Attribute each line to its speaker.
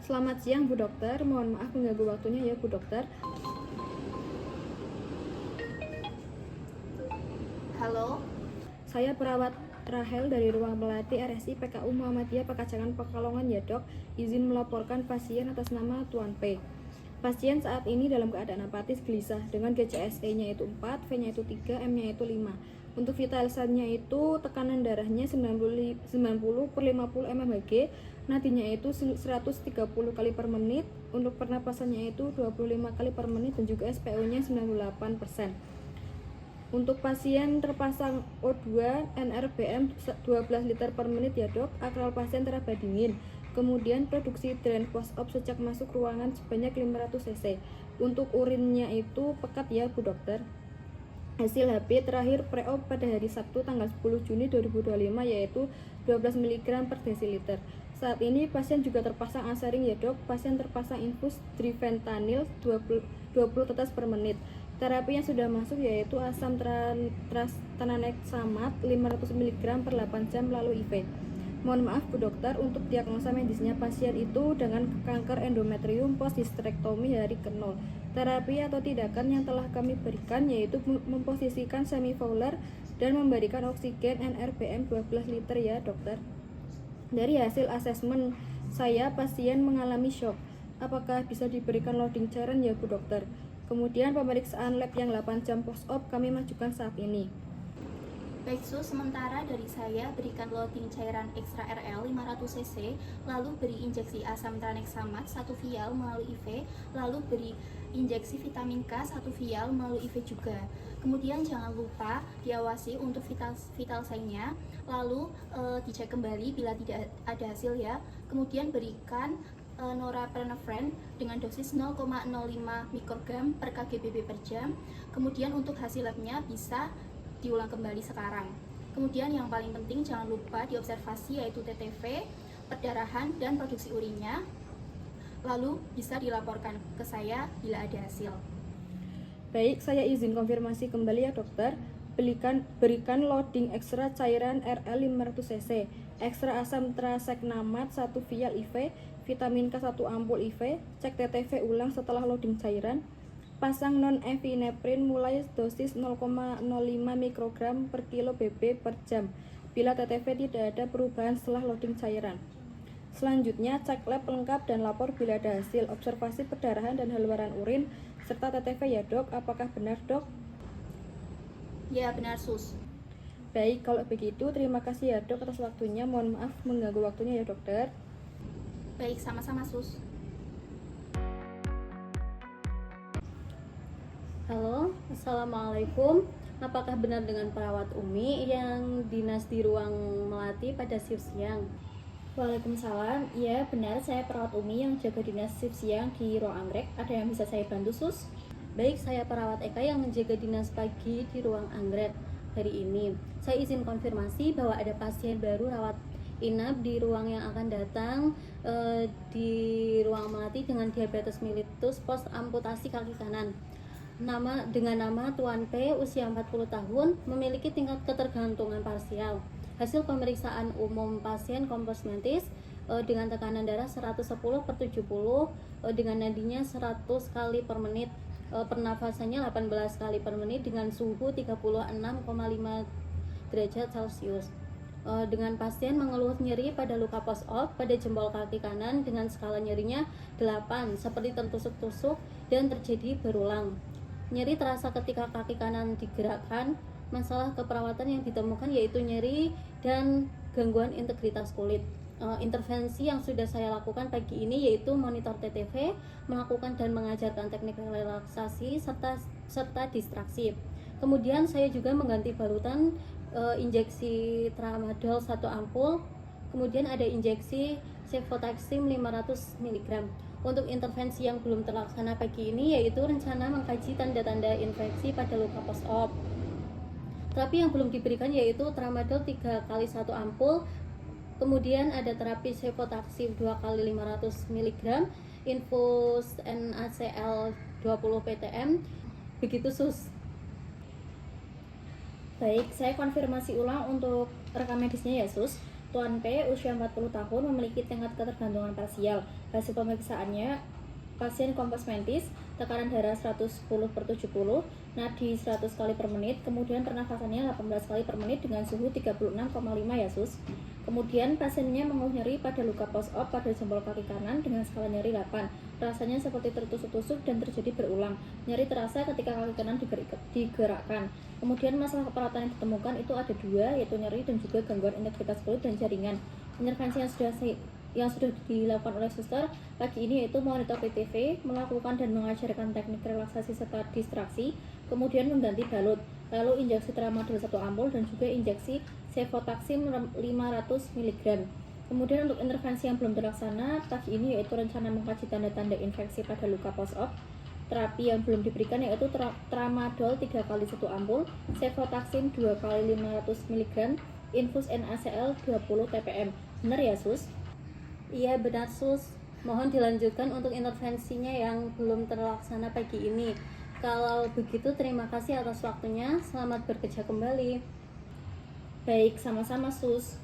Speaker 1: Selamat siang Bu Dokter, mohon maaf mengganggu waktunya ya Bu Dokter.
Speaker 2: Halo,
Speaker 1: Saya perawat Rahel dari Ruang Melati RSI PKU Muhammadiyah Pekacangan Pekalongan ya Dok. Izin melaporkan pasien atas nama Tuan P. Pasien saat ini dalam keadaan apatis gelisah dengan GCSE-nya itu 4, V-nya itu 3, M-nya itu 5. Untuk vital sign-nya itu tekanan darahnya 90/50 mmHg, nadinya itu 130 kali per menit, untuk pernapasannya itu 25 kali per menit dan juga SPO-nya 98%. Untuk pasien terpasang O2 NRBM 12 liter per menit ya Dok. Akral pasien teraba dingin. Kemudian produksi drain post-op sejak masuk ruangan sebanyak 500 cc. Untuk urinnya itu pekat ya Bu Dokter. Hasil HB terakhir pre-op pada hari Sabtu tanggal 10 Juni 2025 yaitu 12 mg per desiliter. Saat ini pasien juga terpasang asaring ya Dok. Pasien terpasang infus drifentanil 20 tetes per menit. Terapi yang sudah masuk yaitu asam tranexamat 500 mg per 8 jam lalu IV. Mohon maaf Bu Dokter, untuk diagnosa medisnya pasien itu dengan kanker endometrium post histrektomi hari ke-0. Terapi atau tindakan yang telah kami berikan yaitu memposisikan semifouler dan memberikan oksigen NRBM 12 liter ya Dokter. Dari hasil asesmen saya, pasien mengalami shock. Apakah bisa diberikan loading cairan ya Bu Dokter? Kemudian pemeriksaan lab yang 8 jam post-op kami majukan saat ini.
Speaker 2: baik Sus, sementara dari saya berikan loading cairan ekstra RL 500 cc, lalu beri injeksi asam tranexamat 1 vial melalui IV, lalu beri injeksi vitamin K 1 vial melalui IV juga. Kemudian jangan lupa diawasi untuk vital sign-nya, lalu dicek kembali bila tidak ada hasil ya. Kemudian berikan norepinephrine dengan dosis 0,05 mikrogram per kgbb per jam. Kemudian untuk hasil labnya bisa diulang kembali sekarang. Kemudian yang paling penting jangan lupa diobservasi yaitu TTV, perdarahan, dan produksi urinnya. Lalu bisa dilaporkan ke saya bila ada hasil.
Speaker 1: Baik, saya izin konfirmasi kembali ya Dokter. Berikan loading ekstra cairan RL 500 cc, ekstra asam tranexamat 1 vial IV, vitamin K 1 ampul IV, cek TTV ulang setelah loading cairan. Pasang non-epinephrine mulai dosis 0,05 mikrogram per kilo BB per jam bila TTV tidak ada perubahan setelah loading cairan. Selanjutnya cek lab lengkap dan lapor bila ada hasil. Observasi perdarahan dan haluan urin serta TTV ya Dok. Apakah benar Dok?
Speaker 2: Ya benar Sus.
Speaker 1: Baik, kalau begitu terima kasih ya Dok atas waktunya. Mohon maaf mengganggu waktunya ya Dokter.
Speaker 2: Baik, sama-sama Sus.
Speaker 3: Halo, Assalamualaikum. Apakah benar dengan perawat Umi yang dinas di Ruang Melati pada shift siang?
Speaker 4: Waalaikumsalam, ya benar, saya perawat Umi yang jaga dinas shift siang di Ruang Anggrek. Ada yang bisa saya bantu Sus?
Speaker 3: Baik, saya perawat Eka yang menjaga dinas pagi di Ruang Anggrek hari ini. Saya izin konfirmasi bahwa ada pasien baru rawat inap di ruang yang akan datang di Ruang Melati dengan diabetes mellitus post amputasi kaki kanan. Dengan nama Tuan P, usia 40 tahun, memiliki tingkat ketergantungan parsial. Hasil pemeriksaan umum pasien komposmentis dengan tekanan darah 110/70 dengan nadinya 100 kali per menit, pernafasannya 18 kali per menit dengan suhu 36,5 derajat Celcius. Dengan pasien mengeluh nyeri pada luka post-op pada jempol kaki kanan dengan skala nyerinya 8 seperti tertusuk-tusuk dan terjadi berulang. Nyeri terasa ketika kaki kanan digerakkan. Masalah keperawatan yang ditemukan yaitu nyeri dan gangguan integritas kulit. Intervensi yang sudah saya lakukan pagi ini yaitu monitor TTV, melakukan dan mengajarkan teknik relaksasi serta distraksi. Kemudian saya juga mengganti barutan injeksi tramadol 1 ampul. Kemudian ada injeksi cefotaxime 500 mg. Untuk intervensi yang belum terlaksana pagi ini yaitu rencana mengkaji tanda-tanda infeksi pada luka post-op. Terapi yang belum diberikan yaitu tramadol 3 kali 1 ampul. Kemudian ada terapi cefotaxime 2 kali 500 mg, infus NaCl 20 ppm. Begitu Sus.
Speaker 4: Baik, saya konfirmasi ulang untuk rekam medisnya ya Sus. Tuan P usia 40 tahun memiliki tingkat ketergantungan parsial. Hasil pemeriksaannya pasien kompos mentis, tekanan darah 110/70, nadi 100 kali per menit, kemudian pernafasannya 18 kali per menit dengan suhu 36,5 ya sus. Kemudian pasiennya mengeluh nyeri pada luka post-op pada jempol kaki kanan dengan skala nyeri 8. Rasanya seperti tertusuk-tusuk dan terjadi berulang. Nyeri terasa ketika kaki kanan digerakkan. Kemudian masalah keperawatan yang ditemukan itu ada 2, yaitu nyeri dan juga gangguan integritas kulit dan jaringan. Intervensi yang sudah dilakukan oleh suster pagi ini yaitu monitor PTV, melakukan dan mengajarkan teknik relaksasi serta distraksi, kemudian mengganti balut, lalu injeksi tramadol 1 ampul dan juga injeksi cefotaxim 500 mg. Kemudian untuk intervensi yang belum terlaksana pagi ini yaitu rencana mengkaji tanda-tanda infeksi pada luka post-op. Terapi yang belum diberikan yaitu tramadol 3 kali 1 ampul, cefotaxim 2 kali 500 mg, infus NaCl 20 ppm. Benar ya sus?
Speaker 3: Iya benar sus. Mohon dilanjutkan untuk intervensinya yang belum terlaksana pagi ini. Kalau begitu terima kasih atas waktunya. Selamat bekerja kembali.
Speaker 4: Baik, sama-sama sus.